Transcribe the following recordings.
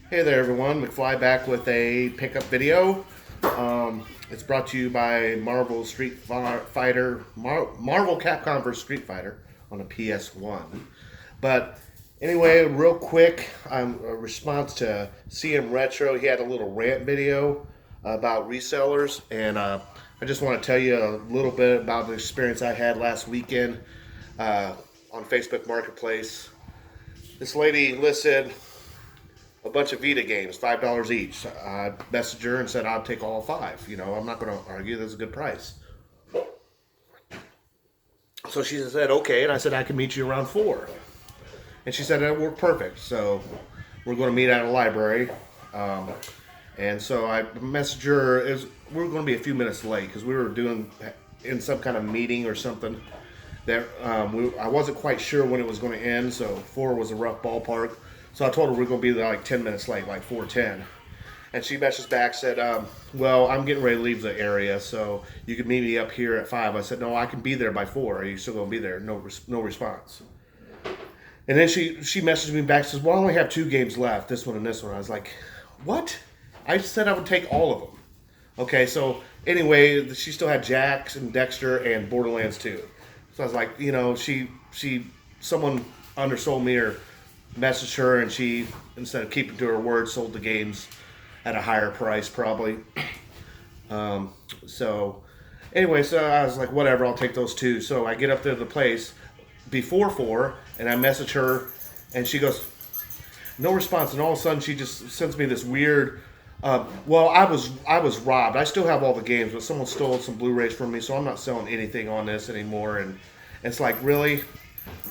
Hey there everyone, McFly back with a pickup video. It's brought to you by Marvel Marvel Capcom vs. Street Fighter on a PS1. But anyway, real quick, a response to CM Retro. He had a little rant video about resellers, and I just want to tell you a little bit about the experience I had last weekend on Facebook Marketplace. This lady listed a bunch of Vita games, $5 each. I messaged her and said I'll take all five. I'm not going to argue. That's a good price. So she said okay, and I said I can meet you around 4. And she said that worked perfect. So we're going to meet at a library. And so I messaged her. We were going to be a few minutes late because we were doing in some kind of meeting or something. That I wasn't quite sure when it was going to end. So 4 was a rough ballpark. So I told her we're going to be there like 10 minutes late, like 4:10. And she messaged back, said, well, I'm getting ready to leave the area, so you can meet me up here at 5. I said, no, I can be there by 4. Are you still going to be there? No response. And then she messaged me back, says, well, I only have 2 games left, this one and this one. I was like, what? I said I would take all of them. Okay, so anyway, she still had Jax and Dexter and Borderlands 2. So I was like, someone undersold me or messaged her, and she, instead of keeping to her word, sold the games at a higher price probably. So anyway, so I was like, whatever, I'll take those 2. So I get up to the place before 4, and I message her, and she goes, no response. And all of a sudden she just sends me this weird, well, I was robbed. I still have all the games, but someone stole some Blu-rays from me, so I'm not selling anything on this anymore. And it's like, really?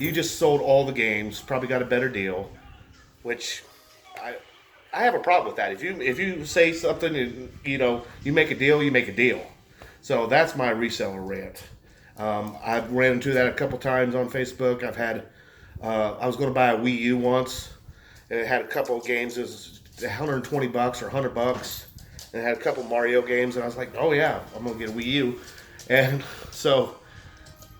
You just sold all the games, probably got a better deal, which I have a problem with that. If you say something, you make a deal, you make a deal. So that's my reseller rant. I've ran into that a couple times on Facebook. I was going to buy a Wii U once, and it had a couple of games. It was $120 or $100, and it had a couple Mario games, and I was like, oh yeah, I'm going to get a Wii U. And so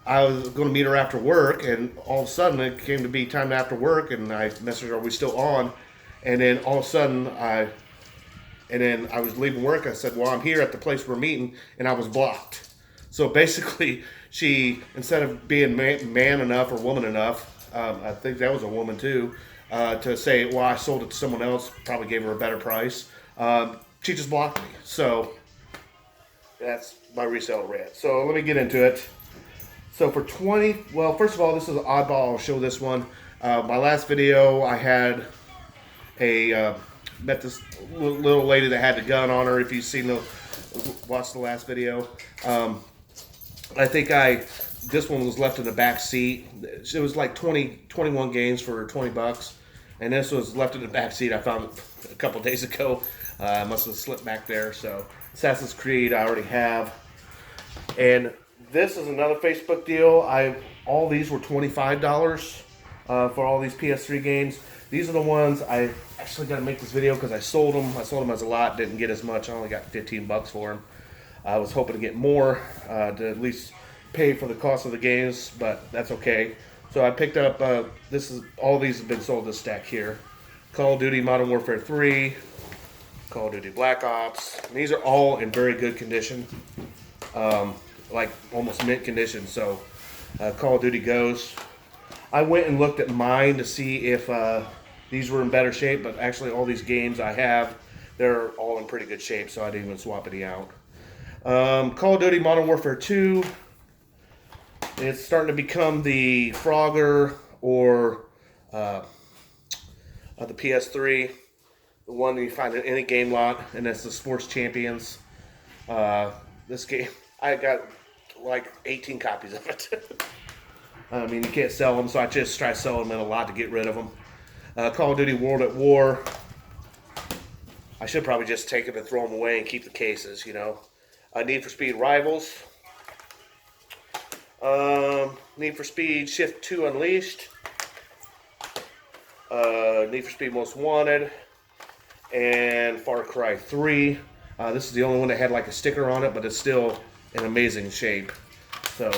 I was going to meet her after work, and all of a sudden it came to be time after work, and I messaged her, are we still on? And then all of a sudden I was leaving work. I said, well, I'm here at the place we're meeting, and I was blocked. So basically, she, instead of being man enough or woman enough, I think that was a woman too, to say, well, I sold it to someone else, probably gave her a better price. She just blocked me. So that's my resale rant. So let me get into it. So for 20, well, first of all, this is an oddball. I'll show this one. My last video, I had met this little lady that had the gun on her. If you've watched the last video, I think this one was left in the back seat. It was like 21 games for $20, and this was left in the back seat. I found it a couple days ago. I must have slipped back there. So Assassin's Creed, I already have, and this is another Facebook deal. All these were $25 for all these PS3 games. These are the ones I actually got to make this video because I sold them. I sold them as a lot, didn't get as much. I only got $15 for them. I was hoping to get more to at least pay for the cost of the games, but that's okay. So I picked up. All these have been sold this stack here. Call of Duty Modern Warfare 3, Call of Duty Black Ops. And these are all in very good condition. Like almost mint condition. So Call of Duty Ghost. I went and looked at mine to see if these were in better shape, but actually all these games I have, they're all in pretty good shape, so I didn't even swap any out. Call of Duty Modern Warfare 2. It's starting to become the Frogger or the PS3, the one that you find in any game lot, and that's the Sports Champions. This game, I got like 18 copies of it. I mean, you can't sell them, so I just try selling them in a lot to get rid of them. Call of Duty World at War. I should probably just take them and throw them away and keep the cases, Need for Speed Rivals. Need for Speed Shift 2 Unleashed. Need for Speed Most Wanted. And Far Cry 3. This is the only one that had like a sticker on it, but it's still in amazing shape. So,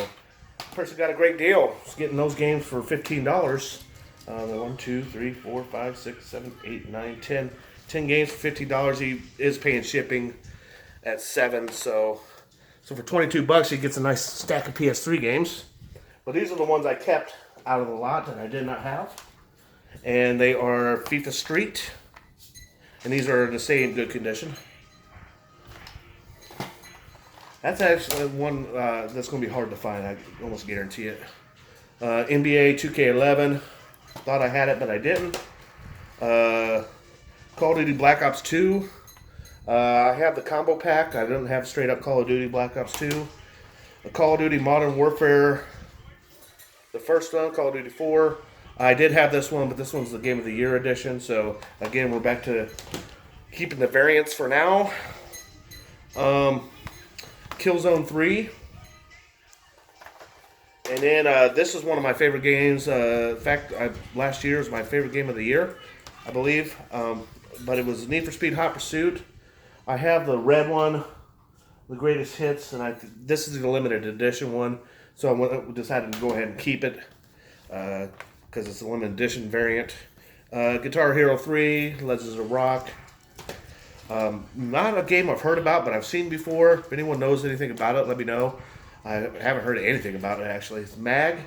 person got a great deal. It's getting those games for $15. 1, 2, 3, 4, 5, 6, 7, 8, 9, 10. 10 games for $15. He is paying shipping at 7, so for $22 he gets a nice stack of PS3 games. But these are the ones I kept out of the lot that I did not have. And they are FIFA Street. And these are to stay in good condition. That's actually one that's going to be hard to find. I almost guarantee it. NBA 2K11. Thought I had it, but I didn't. Call of Duty Black Ops 2. I have the combo pack. I don't have straight up Call of Duty Black Ops 2. Call of Duty Modern Warfare. The first one, Call of Duty 4. I did have this one, but this one's the Game of the Year edition. So, again, we're back to keeping the variants for now. Killzone 3. And then this is one of my favorite games. In fact, last year was my favorite game of the year, I believe. But it was Need for Speed Hot Pursuit. I have the red one, the greatest hits, and this is the limited edition one. So I decided to go ahead and keep it because it's a limited edition variant. Guitar Hero 3, Legends of Rock. Not a game I've heard about, but I've seen before. If anyone knows anything about it, let me know. I haven't heard anything about it, actually. It's MAG.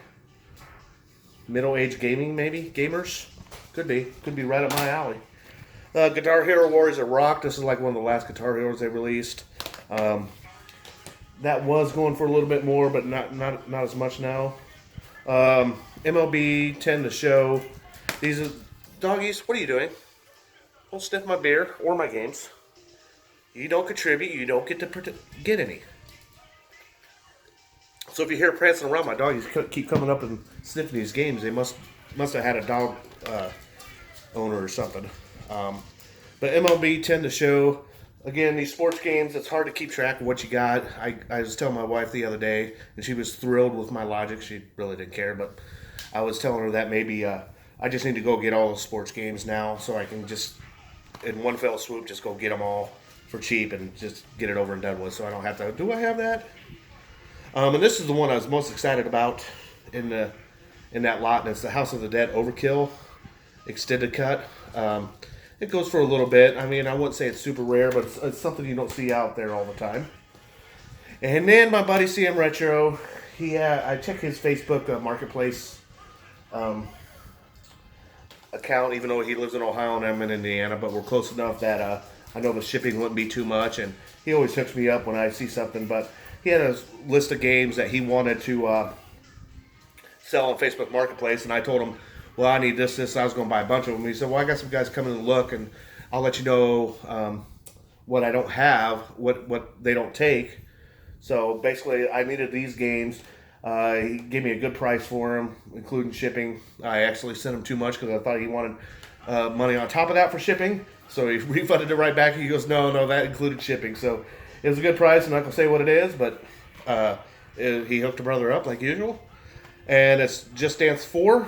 Middle-aged gaming, maybe? Gamers? Could be. Could be right up my alley. Guitar Hero Warriors of Rock. This is like one of the last Guitar Heroes they released. That was going for a little bit more, but not as much now. MLB 10 The Show. These are... Doggies, what are you doing? Don't sniff my beer or my games. You don't contribute. You don't get to get any. So if you hear prancing around, my doggies keep coming up and sniffing these games. They must have had a dog owner or something. But MLB 10 To Show. Again, these sports games, it's hard to keep track of what you got. I was telling my wife the other day, and she was thrilled with my logic. She really didn't care, but I was telling her that maybe I just need to go get all the sports games now so I can just, in one fell swoop, just go get them all for cheap and just get it over and done with so I don't have to, do I have that? And this is the one I was most excited about in that lot, and it's the House of the Dead Overkill extended cut. It goes for a little bit. I mean, I wouldn't say it's super rare, but it's something you don't see out there all the time. And then my buddy CM Retro, I checked his Facebook Marketplace account, even though he lives in Ohio and I'm in Indiana, but we're close enough that I know the shipping wouldn't be too much, and he always hooks me up when I see something, but he had a list of games that he wanted to sell on Facebook Marketplace, and I told him, well, I need this. I was going to buy a bunch of them. He said, well, I got some guys coming and look, and I'll let you know what I don't have, what they don't take. So basically, I needed these games. He gave me a good price for them, including shipping. I actually sent him too much because I thought he wanted money on top of that for shipping. So he refunded it right back. He goes, no, that included shipping. So it was a good price. I'm not going to say what it is, but he hooked a brother up like usual. And it's Just Dance 4.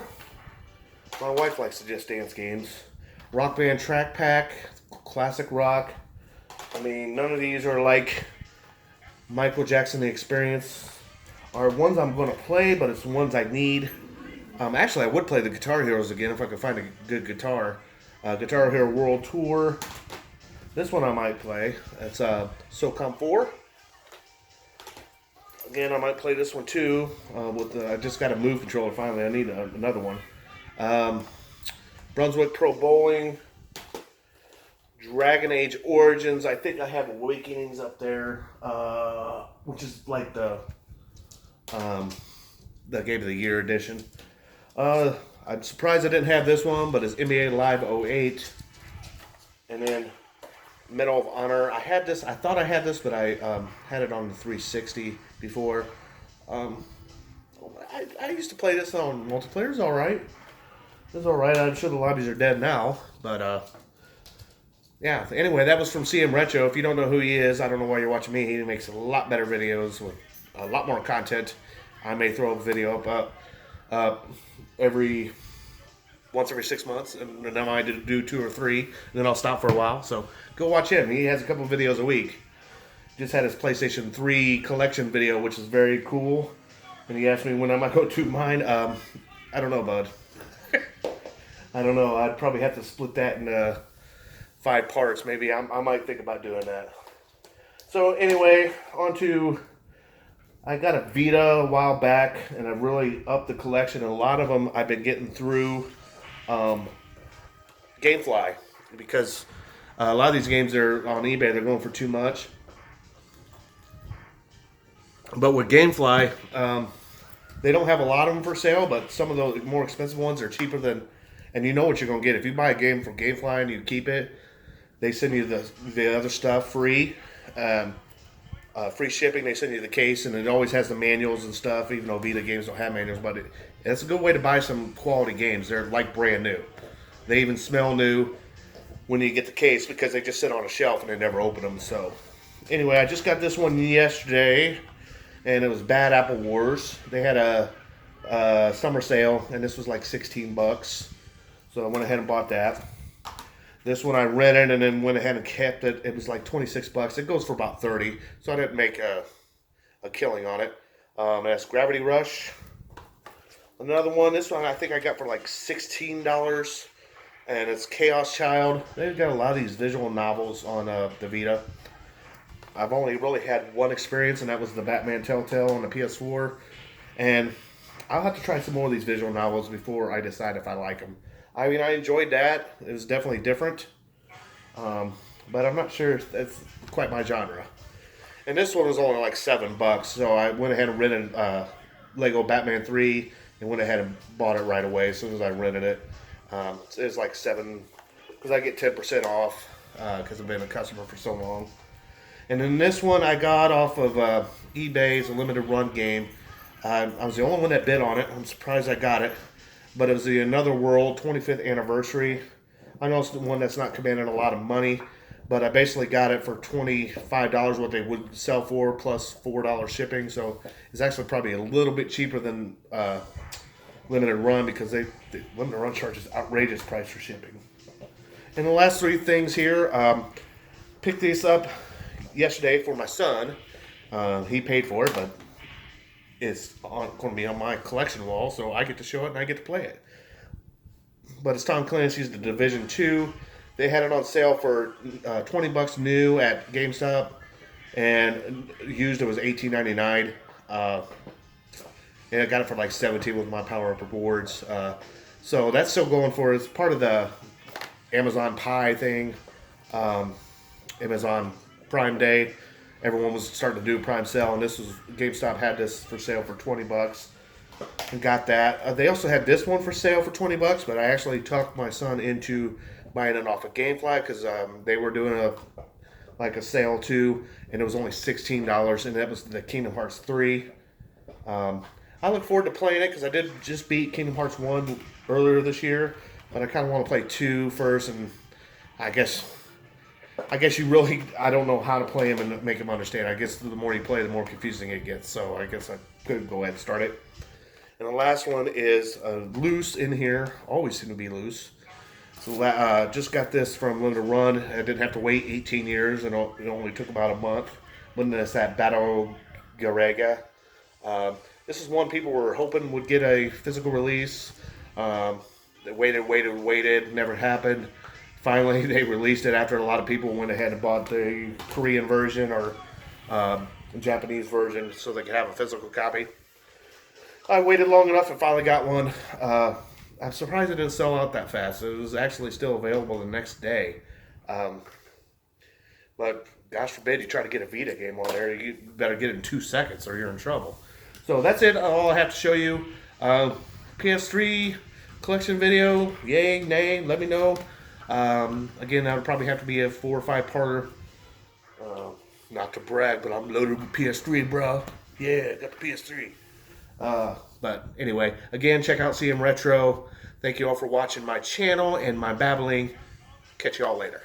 My wife likes the Just Dance games. Rock Band Track Pack, classic rock. I mean, none of these are like Michael Jackson The Experience. Are ones I'm going to play, but it's the ones I need. Actually, I would play the Guitar Heroes again if I could find a good guitar. Guitar Hero World Tour. This one I might play. It's SOCOM 4. Again, I might play this one too. I just got a Move controller finally. I need another one. Brunswick Pro Bowling. Dragon Age Origins. I think I have Awakenings up there, which is like the Game of the Year edition. I'm surprised I didn't have this one, but it's NBA Live 08. And then Medal of Honor. I had this. I thought I had this, but I had it on the 360 before. I used to play this on multiplayer. It's all right. It's all right. I'm sure the lobbies are dead now, but yeah. Anyway, that was from CM Retro. If you don't know who he is, I don't know why you're watching me. He makes a lot better videos with a lot more content. I may throw a video up once every 6 months, and then I might do 2 or 3, and then I'll stop for a while. So go watch him. He has a couple videos a week. Just had his PlayStation 3 collection video, which is very cool. And he asked me when I might go to mine. I don't know, bud. I don't know. I'd probably have to split that in 5 parts. Maybe I might think about doing that. So anyway, I got a Vita a while back, and I really upped the collection. And a lot of them I've been getting through GameFly, because a lot of these games are on eBay. They're going for too much. But with GameFly, they don't have a lot of them for sale, but some of the more expensive ones are cheaper than, and you know what you're going to get. If you buy a game from GameFly and you keep it, they send you the other stuff free. Free shipping. They send you the case, and it always has the manuals and stuff, even though Vita games don't have manuals. But it's a good way to buy some quality games. They're like brand new. They even smell new when you get the case, because they just sit on a shelf and they never open them. So anyway, I just got this one yesterday, and it was Bad Apple Wars. They had a summer sale, and this was like $16. So I went ahead and bought that. This one I rented and then went ahead and kept it. It was like $26. It goes for about $30, so I didn't make a killing on it. That's Gravity Rush. Another one. This one I think I got for like $16, and it's Chaos Child. They've got a lot of these visual novels on the Vita. I've only really had one experience, and that was the Batman Telltale on the PS4. And I'll have to try some more of these visual novels before I decide if I like them. I mean, I enjoyed that. It was definitely different. But I'm not sure if that's quite my genre. And this one was only like $7, so I went ahead and rented Lego Batman 3 and went ahead and bought it right away as soon as I rented it. It was like $7, because I get 10% off because I've been a customer for so long. And then this one I got off of eBay. It's a limited run game. I was the only one that bid on it. I'm surprised I got it. But it was the Another World 25th anniversary. I know it's the one that's not commanding a lot of money, but I basically got it for $25, what they would sell for, plus $4 shipping. So it's actually probably a little bit cheaper than Limited Run, because the Limited Run charges outrageous price for shipping. And the last 3 things here, picked these up yesterday for my son. He paid for it, but it's going to be on my collection wall, so I get to show it and I get to play it. But it's Tom Clancy's The Division 2. They had it on sale for $20 new at GameStop, and used it was $18.99. And I got it for like $17 with my Power Up rewards. So that's still going for it. It's part of the Amazon Pie thing, Amazon Prime Day. Everyone was starting to do Prime sale, and GameStop had this for sale for $20, and got that. They also had this one for sale for $20, but I actually talked my son into buying it off of GameFly, because they were doing a sale too, and it was only $16, and that was the Kingdom Hearts 3. I look forward to playing it, because I did just beat Kingdom Hearts 1 earlier this year, but I kind of want to play 2 first, and I guess you really, I don't know how to play him and make him understand. I guess the more you play, the more confusing it gets. So I guess I could go ahead and start it. And the last one is loose in here. Always seem to be loose. So just got this from Limited Run. I didn't have to wait 18 years, and it only took about a month. When this at Battle Garega. This is one people were hoping would get a physical release. They waited. Never happened. Finally, they released it after a lot of people went ahead and bought the Korean version or Japanese version so they could have a physical copy. I waited long enough and finally got one. I'm surprised it didn't sell out that fast. It was actually still available the next day. But gosh forbid you try to get a Vita game on there. You better get it in 2 seconds or you're in trouble. So that's it. All I have to show you. PS3 collection video. Yay, nay, let me know. Again, that would probably have to be a 4 or 5 parter. Not to brag, but I'm loaded with PS3, bro. Yeah, got the PS3. But anyway, again, check out CM Retro. Thank you all for watching my channel and my babbling. Catch you all later.